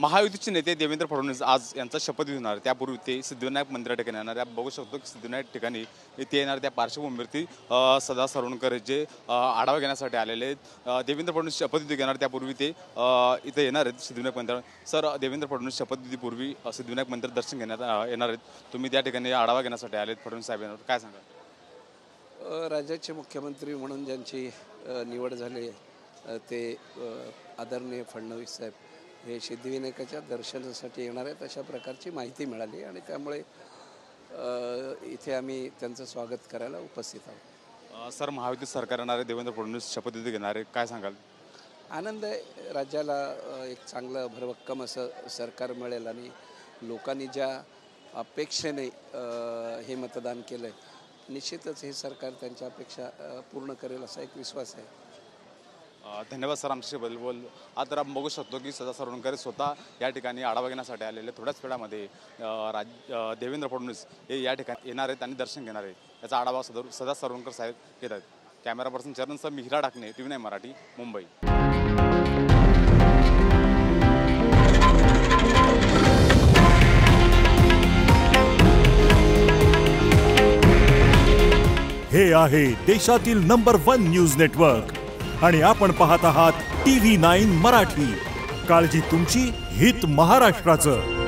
महायुतीचे नेते देवेंद्र फडणवीस आज यांचा शपथविधी होणार. त्यापूर्वी ते सिद्धिविनायक मंदिरा ठिकाणी येणार. आपण बघू शकतो की सिद्धिविनायक ठिकाणी ते येणार. त्या पार्श्वभूमीवरती सदा सरवणकर जे आढावा घेण्यासाठी आलेले आहेत. देवेंद्र फडणवीस शपथविधी घेणार. त्यापूर्वी ते इथे येणार आहेत सिद्धिविनायक मंदिर. सर, देवेंद्र फडणवीस शपथविधीपूर्वी सिद्धिविनायक मंदिर दर्शन घेण्यात येणार आहेत. तुम्ही त्या ठिकाणी आढावा घेण्यासाठी आलेत फडणवीस साहेब येणार, काय सांगा? राज्याचे मुख्यमंत्री म्हणून ज्यांची निवड झाली ते आदरणीय फडणवीस साहेब हे सिद्धिविनायकाच्या दर्शनासाठी येणार आहेत अशा प्रकारची माहिती मिळाली आणि त्यामुळे इथे आम्ही त्यांचं स्वागत करायला उपस्थित आहोत. सर, महायुती सरकार येणारे देवेंद्र फडणवीस शपथविधी घेणारे, काय सांगाल? आनंद आहे. राज्याला एक चांगलं भरभक्कम असं सरकार मिळेल आणि लोकांनी ज्या अपेक्षेने हे मतदान केलं आहे निश्चितच हे सरकार त्यांच्या अपेक्षा पूर्ण करेल असा एक विश्वास आहे. धन्यवाद सर, आमच्याशी बोल. आता आपण बघू शकतो की सदा सरवणकर स्वतः या ठिकाणी आढावा घेण्यासाठी आलेले. थोड्याच वेळामध्ये देवेंद्र फडणवीस हे या ठिकाणी येणार आहेत आणि दर्शन घेणार आहेत. याचा आढावा सदा सरवणकर साहेब घेत आहेत. Camera person चरणसह Mihira Dakne, TV9 Marathi, Mumbai. हे आहे देशातील नंबर 1 न्यूज नेटवर्क आणि आपण पाहत आहात TV9 मराठी. काळजी तुमची, हित महाराष्ट्राचं.